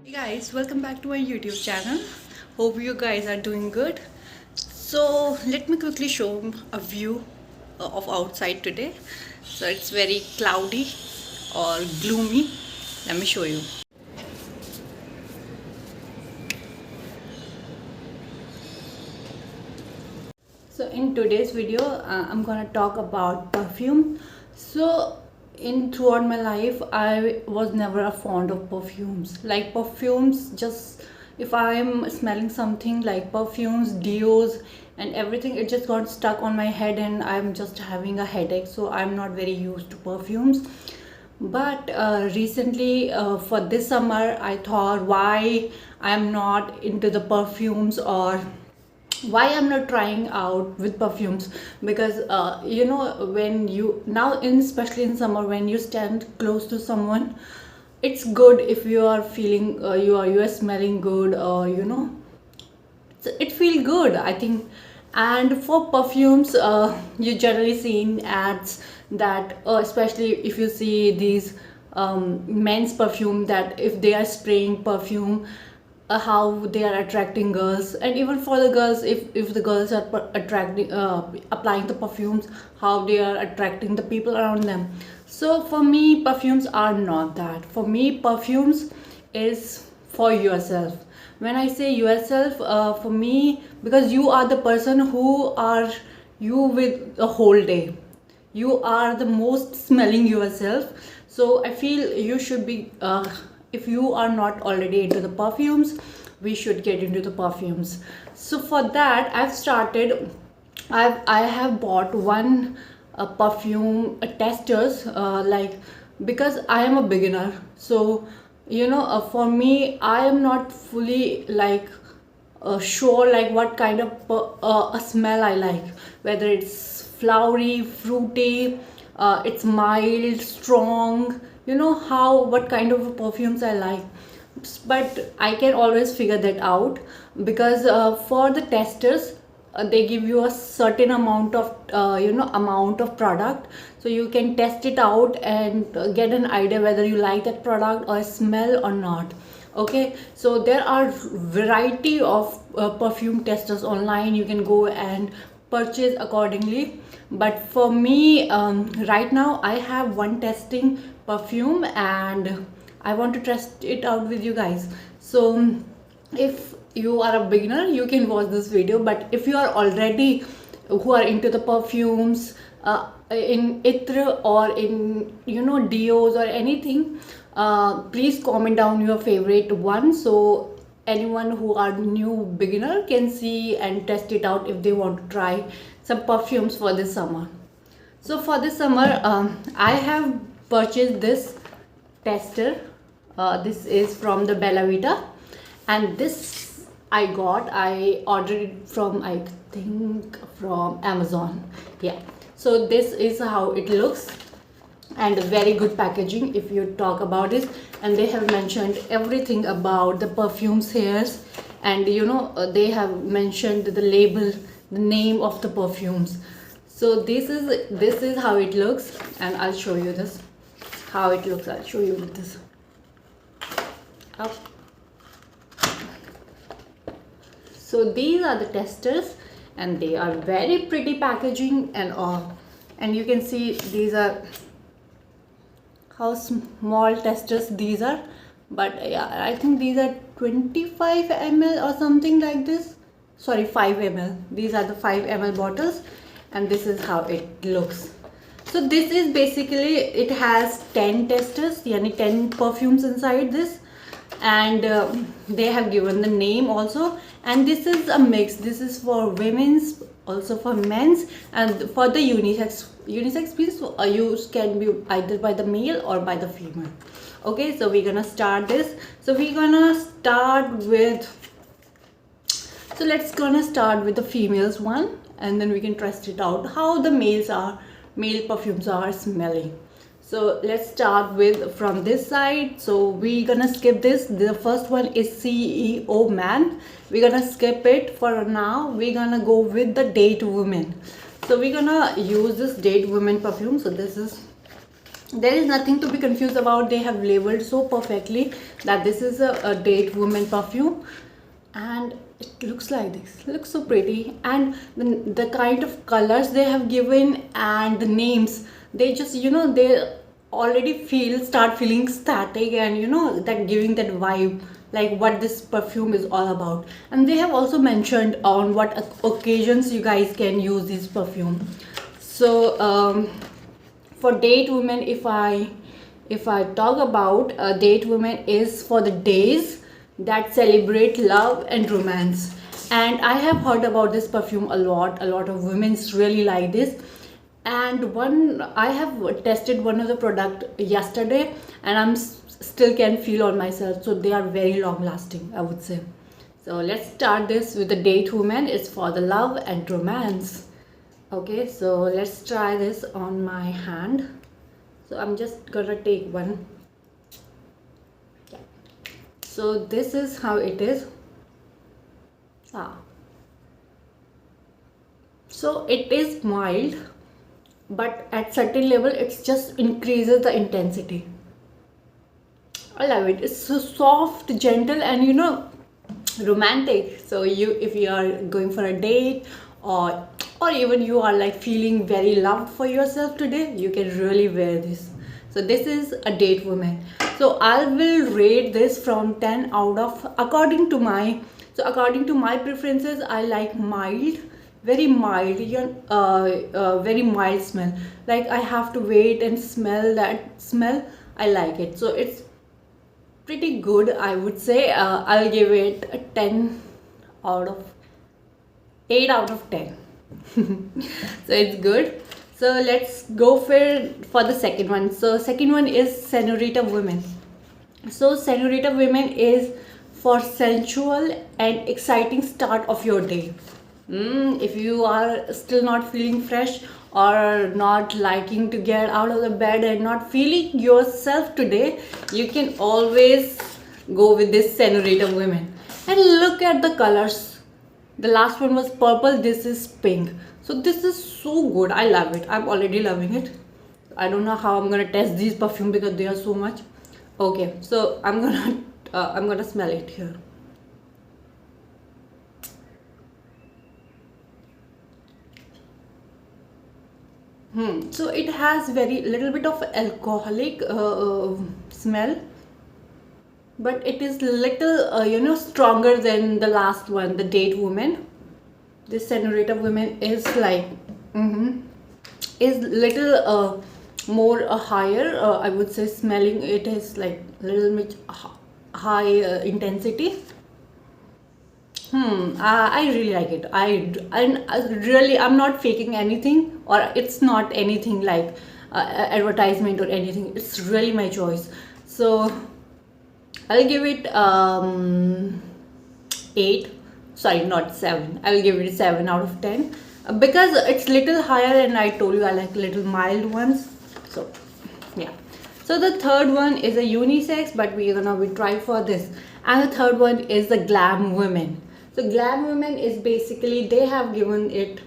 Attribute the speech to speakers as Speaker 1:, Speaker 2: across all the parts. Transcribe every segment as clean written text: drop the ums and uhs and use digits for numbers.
Speaker 1: Hey guys, welcome back to my YouTube channel. Hope you guys are doing good. So let me quickly show a view of outside today. So it's very cloudy or gloomy. Let me show you. So in today's video, I'm gonna talk about perfume. So in throughout my life, I was never a fond of perfumes. Like perfumes, just if I'm smelling something like perfumes, deos, and everything, it just got stuck on my head, and I'm just having a headache. So I'm not very used to perfumes. But recently, for this summer, I thought why I'm not into the perfumes, or why I'm not trying out with perfumes. Because when you now in especially in summer, when you stand close to someone, it's good if you are feeling you are smelling good, or it feel good, I think. And for perfumes, you generally see in ads that especially if you see these men's perfume, that if they are spraying perfume, how they are attracting girls. And even for the girls, if the girls are attracting applying the perfumes, how they are attracting the people around them. So for me, perfumes are not that. For me, perfumes is for yourself. When I say yourself, for me, because you are the person who are you with the whole day, you are the most smelling yourself. So I feel you should be if you are not already into the perfumes, we should get into the perfumes. So for that, I have bought one perfume testers, like, because I am a beginner. So for me, I am not fully like sure like what kind of a smell I like, whether it's flowery, fruity, it's mild, strong, how what kind of perfumes I like. But I can always figure that out, because for the testers, they give you a certain amount of amount of product, so you can test it out and get an idea whether you like that product or smell or not. Okay, so there are variety of perfume testers online, you can go and purchase accordingly. But for me, right now I have one testing perfume, and I want to test it out with you guys. So if you are a beginner, you can watch this video. But if you are already who are into the perfumes, in itr or in deos or anything, please comment down your favorite one, so anyone who are new beginner can see and test it out if they want to try some perfumes for this summer. So for this summer, I have purchased this tester. This is from the Bella Vita, and this I ordered it from, I think, from Amazon. Yeah. So this is how it looks, and very good packaging if you talk about it. And they have mentioned everything about the perfumes here, and they have mentioned the label, the name of the perfumes. So this is how it looks, and I'll show you this how it looks. I'll show you with this up. So these are the testers, and they are very pretty packaging and all. And you can see these are how small testers these are. But yeah, I think these are 25 ml or something like this. Sorry, 5 ml. These are the 5 ml bottles, and this is how it looks. So this is basically, it has 10 testers, yani 10 perfumes inside this. And they have given the name also. And this is a mix. This is for women's, also for men's, and for the unisex piece, use can be either by the male or by the female. Okay, so we're gonna start this. So we're gonna start with, so let's gonna start with the females one, and then we can test it out how the male perfumes are smelling. So let's start with from this side. So we're gonna skip this. The first one is CEO Man. We're gonna skip it for now. We're gonna go with the Date Women. So we're gonna use this Date Women perfume. So this is There is nothing to be confused about. They have labeled so perfectly that this is a date woman perfume, and it looks like this. It looks so pretty, and the kind of colors they have given and the names, they just, they already start feeling static, and that giving that vibe like what this perfume is all about. And they have also mentioned on what occasions you guys can use this perfume. So for date women, if I talk about date women is for the days that celebrate love and romance. And I have heard about this perfume a lot of women really like this. And I have tested one of the product yesterday, and still can feel on myself, so they are very long lasting, I would say. So let's start this with the date woman. It's for the love and romance. Okay, so let's try this on my hand. So I'm just gonna take one. Yeah. So this is how it is. So it is mild, but at certain level it just increases the intensity. I love it. It's so soft, gentle, and romantic. So if you are going for a date, or even you are like feeling very loved for yourself today, you can really wear this. So this is a date woman. So I will rate this from 10 out of, according to my preferences. I like mild, very mild, very mild smell. Like I have to wait and smell that smell. I like it. So it's pretty good, I would say. I'll give it a 10 out of 8 out of 10. So it's good. So let's go for the second one. So second one is Senorita Women. So Senorita Women is for sensual and exciting start of your day. If you are still not feeling fresh, or not liking to get out of the bed and not feeling yourself today, you can always go with this Senorita Women. And look at the colors. The last one was purple, this is pink. So this is so good. I love it. I'm already loving it. I don't know how I'm gonna test these perfume because they are so much. Okay, so I'm gonna smell it here. So it has very little bit of alcoholic smell, but it is little stronger than the last one, the date woman. This Senorita Women is like is little more higher, I would say. Smelling it is like little bit high intensity. I really like it. I'm not faking anything, or it's not anything like advertisement or anything. It's really my choice. So I'll give it 8. Sorry, not 7. I will give it 7 out of 10 because it's little higher, and I told you I like little mild ones. So yeah. So the third one is a unisex, but we try for this. And the third one is the Glam Women. So Glam Women is basically, they have given it,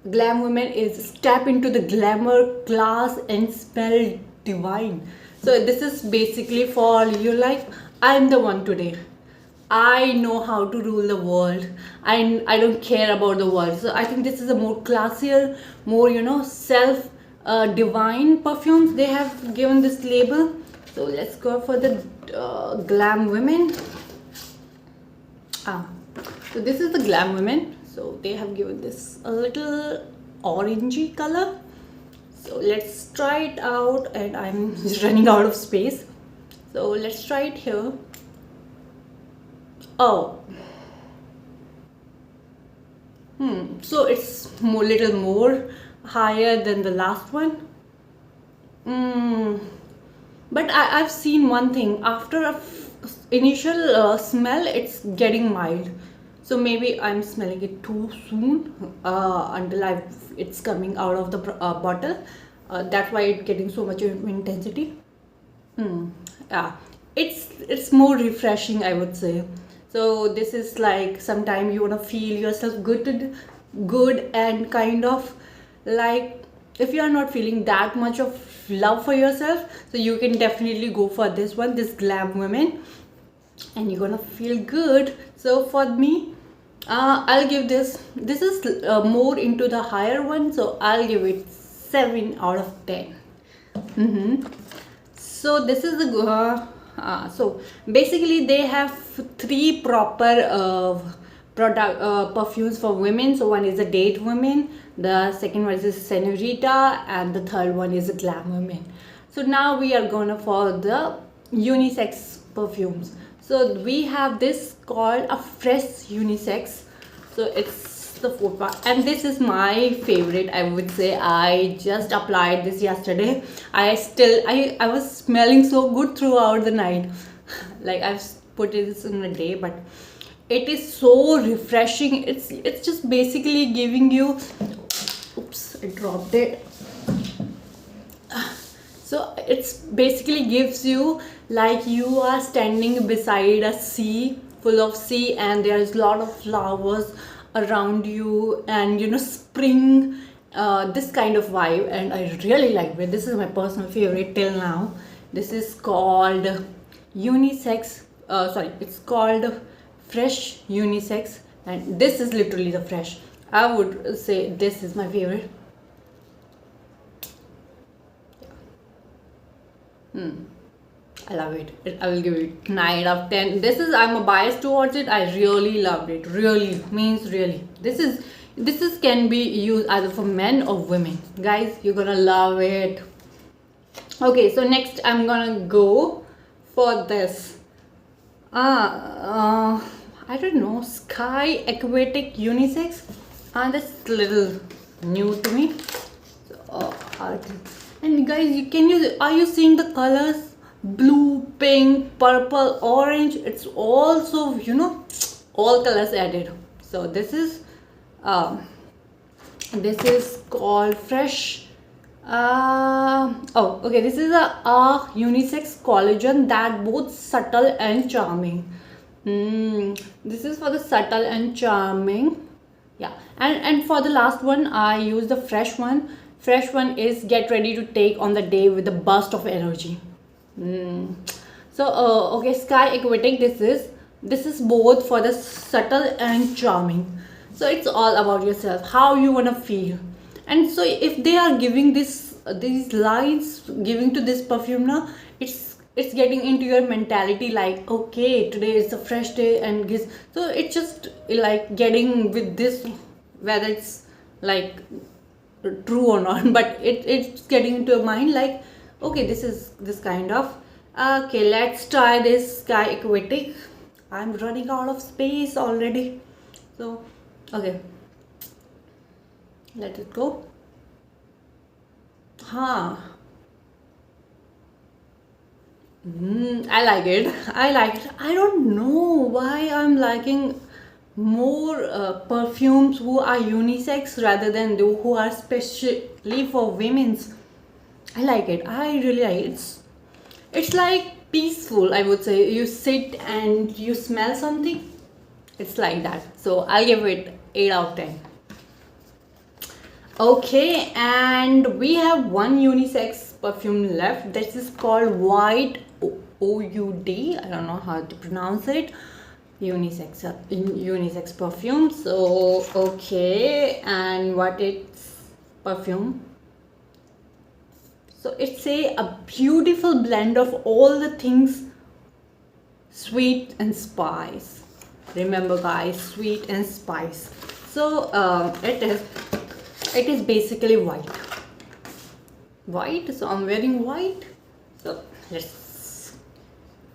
Speaker 1: Glam Women is step into the glamour, class, and smell divine. So this is basically for you, like, I'm the one today. I know how to rule the world. I don't care about the world. So I think this is a more classier, more self divine perfumes. They have given this label. So let's go for the Glam Women. So this is the Glam Women. So they have given this a little orangey color. So let's try it out, and I'm running out of space. So let's try it here. Oh, so it's little more higher than the last one. But I've seen one thing, after a initial smell, it's getting mild. So maybe I'm smelling it too soon until it's coming out of the bottle. That's why it's getting so much intensity. Yeah, it's more refreshing, I would say. So this is like, sometime you want to feel yourself good and kind of like if you are not feeling that much of love for yourself, so you can definitely go for this one, this Glam Women, and you're gonna feel good. So for me, I'll give this is more into the higher one, so I'll give it 7 out of 10. So this is the so basically they have three proper product perfumes for women. So one is a Date Women, the second one is a Senorita, and the third one is a Glam Women. So now we are gonna for the unisex perfumes. So we have this called a Fresh Unisex. So it's the fourth one, and this is my favorite. I would say I just applied this yesterday. I was smelling so good throughout the night. Like I've put this in a day, but it is so refreshing. It's just basically giving you, oops, I dropped it. So it's basically gives you like you are standing beside a sea, full of sea, and there is a lot of flowers around you, and spring, this kind of vibe, and I really like it. This is my personal favorite till now. This is called unisex, sorry, it's called Fresh Unisex, and this is literally the fresh. I would say this is my favorite. I love it. I will give it 9 out of 10. This is, I'm a bias towards it. I really loved it. Really means really. This is can be used either for men or women. Guys, you're gonna love it. Okay, so next I'm gonna go for this. I don't know, Sky Aquatic Unisex. That's little new to me. So, and guys, are you seeing the colors? Blue, pink, purple, orange. It's also all colors added. So this is called Fresh. Oh, okay. This is a unisex collagen that both subtle and charming. This is for the subtle and charming. Yeah, and for the last one, I use the fresh one. Fresh one is get ready to take on the day with a burst of energy. So okay, Sky Aquatic. This is both for the subtle and charming. So it's all about yourself, how you wanna feel. And so if they are giving these lines, giving to this perfume now, it's getting into your mentality like, okay, today is a fresh day, and this, so it's just like getting with this, whether it's like true or not, but it's getting into your mind like, okay, this is this kind of. Okay, let's try this Sky Aquatic. I'm running out of space already, so okay, let it go. I like it. I like it. I don't know why I'm liking more perfumes who are unisex rather than who are specially for women's. I like it. I really like it. It's like peaceful, I would say. You sit and you smell something. It's like that. So I'll give it 8 out of 10. Okay, and we have one unisex perfume left. This is called White OUD. I don't know how to pronounce it. Unisex perfume. So okay, and what it's perfume? So it's a beautiful blend of all the things sweet and spice. Remember, guys, sweet and spice. So it is basically white. So I'm wearing white. So let's,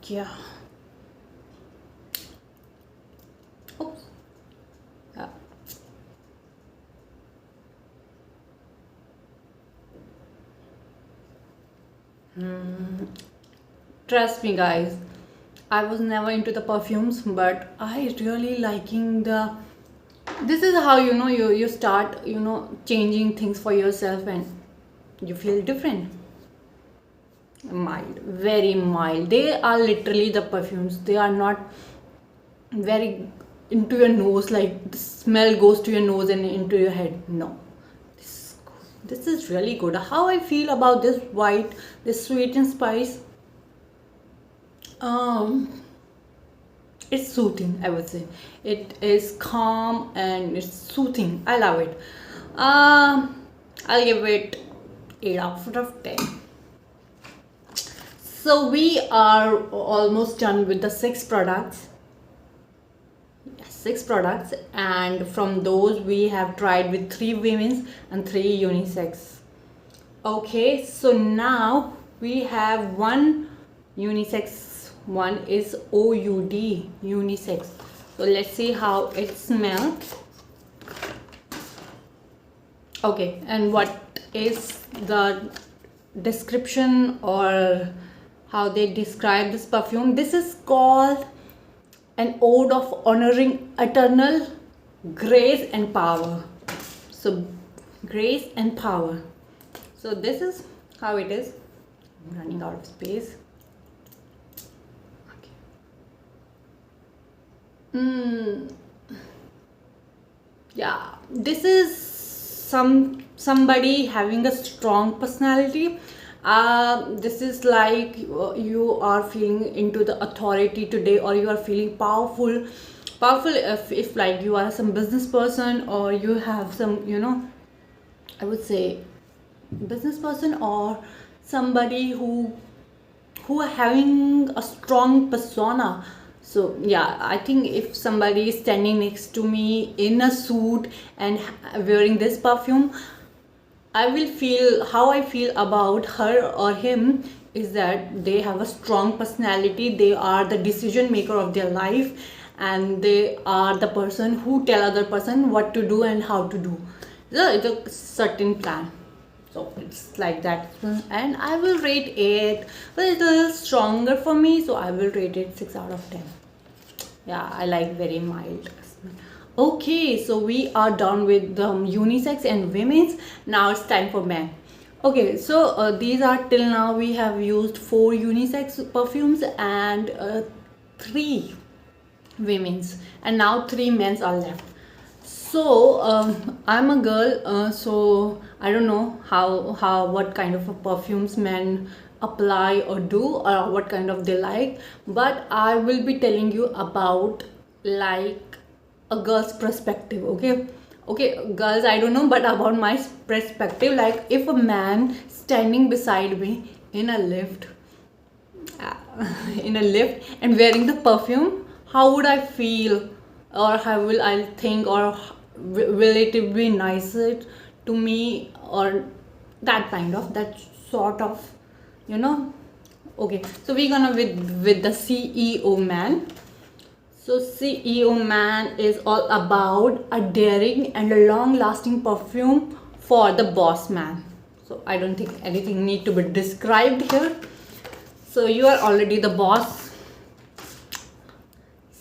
Speaker 1: yeah. Oops. Yeah. Trust me, guys, I was never into the perfumes, but I really liking the. This is how you start changing things for yourself, and you feel different. Mild, very mild. They are literally the perfumes. They are not very into your nose, like the smell goes to your nose and into your head. No, this is good. This is really good. How I feel about this white, this sweet and spice. Um, it's soothing, I would say. It is calm and it's soothing. I love it. I'll give it 8 out of 10. So we are almost done with the 6 products. Yes, 6 products, and from those we have tried with 3 women's and 3 unisex. Okay, so now we have one unisex, one is OUD unisex. So let's see how it smells. Okay, and what is the description or how they describe this perfume? This is called an ode of honoring eternal grace and power. So grace and power. So this is how it is. I'm running out of space. Okay. Yeah, this is somebody having a strong personality. This is like you are feeling into the authority today, or you are feeling powerful if like you are some business person, or you have some, I would say business person, or somebody who are having a strong persona. So yeah, I think if somebody is standing next to me in a suit and wearing this perfume, I will feel how I feel about her or him is that they have a strong personality, they are the decision maker of their life, and they are the person who tell other person what to do and how to do. So it's a certain plan. So it's like that, and I will rate it, but it's a little stronger for me, so I will rate it 6 out of 10. Yeah, I like very mild smell. Okay, so we are done with unisex and women's. Now it's time for men. Okay, so these are, till now we have used 4 unisex perfumes and 3 women's, and now 3 men's are left. So I'm a girl, so I don't know how what kind of perfumes men apply or do, or what kind of they like, but I will be telling you about like a girl's perspective. Okay, girls, I don't know, but about my perspective, like if a man standing beside me in a lift, uh, in a lift and wearing the perfume, how would I feel, or how will I think, or will it be nicer to me, or that sort of, you know. Okay, so we're gonna with the CEO man. So CEO man is all about a daring and a long lasting perfume for the boss man. So I don't think anything need to be described here. So you are already the boss.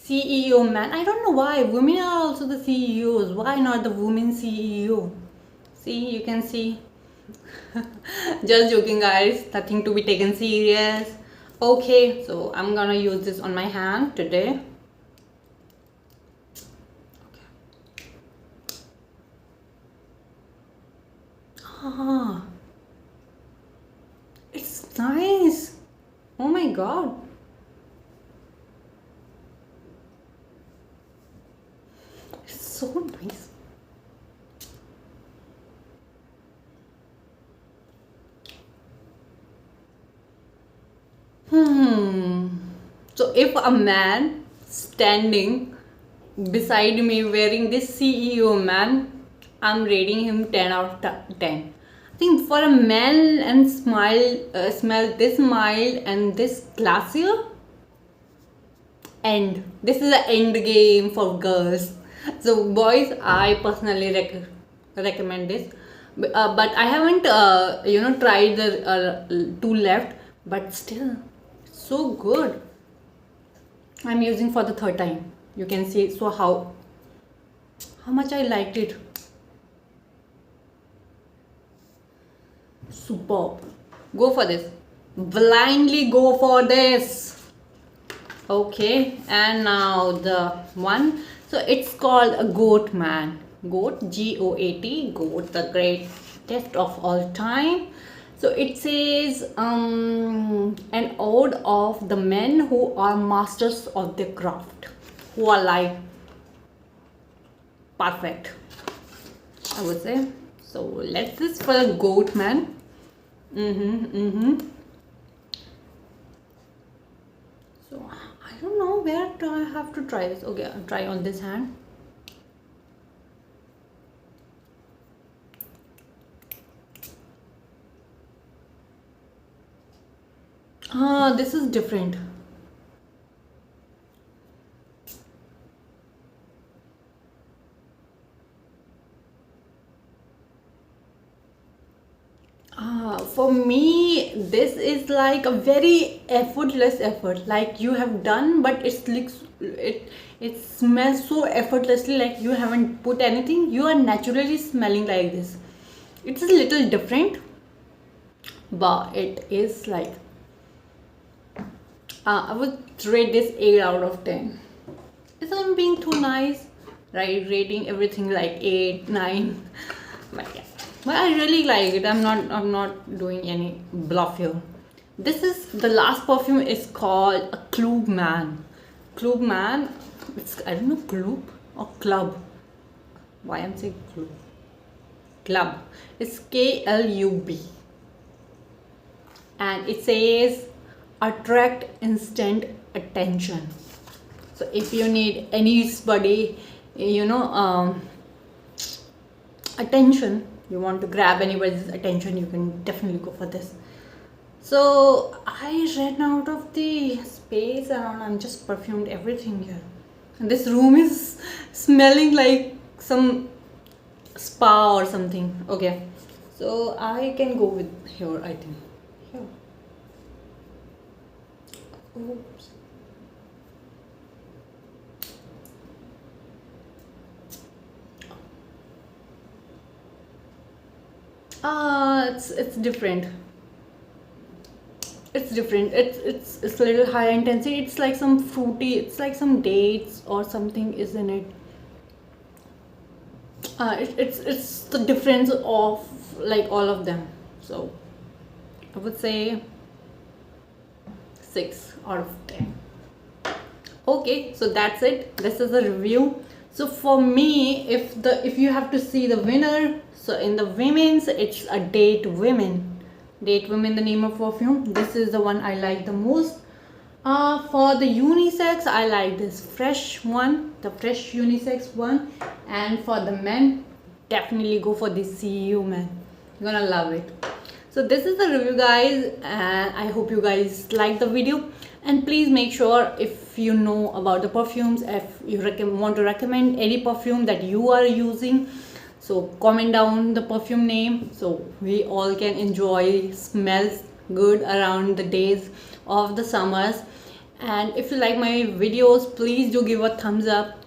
Speaker 1: CEO man. I don't know why women are also the CEOs. Why not the women CEO? See, you can see. Just joking, guys. Nothing to be taken serious. Okay, so I'm gonna use this on my hand today. Ah, it's nice. Oh my god. It's so nice. So if a man standing beside me wearing this CEO man, I'm rating him 10 out of 10. I think for a man and smell this mild and this classier, and this is the end game for girls. So boys, I personally recommend this, but I haven't tried the 2 left, but still so good. I'm using for the 3rd time. You can see so how much I liked it. Superb. Go for this. Blindly go for this. Okay, and now the one. So it's called a goat man. Goat, GOAT, goat, the great fastest of all time. So it says an ode of the men who are masters of their craft, who are like perfect, I would say. So let's this for the goat man. So I don't know where do I have to try this. Okay, I'll try on this hand. Ah, this is different. For me, this is like a very effortless effort. Like you have done, but it smells so effortlessly. Like you haven't put anything. You are naturally smelling like this. It's a little different, but it is like I would rate this 8 out of 10. Is I'm being too nice, right? Rating everything like 8, 9, but yeah. But I really like it. I'm not doing any bluff here. This is the last perfume is called a Club Man. Club Man. It's I don't know Club or Club. Why I'm saying Club? Club. It's KLUB, and it says attract instant attention. So if you need anybody, you know, attention, you want to grab anybody's attention, you can definitely go for this. So I ran out of the space around. I'm just perfumed everything here, and this room is smelling like some spa or something. Okay, so I can go with here, I think. Here. Oops. It's different. It's different. It's a little higher intensity. It's like some fruity. It's like some dates or something is in it. It's the difference of like all of them. So I would say 6 out of 10. Okay, so that's it. This is a review. So for me, if you have to see the winner, so in the women's, it's a Date Women. Date Women, the name of perfume. This is the one I like the most. For the unisex, I like this fresh one, the fresh unisex one. And for the men, definitely go for this CU man. You're gonna love it. So this is the review, guys, and I hope you guys like the video. And please make sure, if you know about the perfumes, if you want to recommend any perfume that you are using, so comment down the perfume name so we all can enjoy smells good around the days of the summers. And if you like my videos, please do give a thumbs up,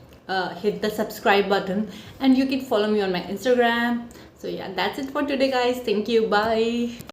Speaker 1: hit the subscribe button, and you can follow me on my Instagram. So yeah, that's it for today, guys. Thank you. Bye.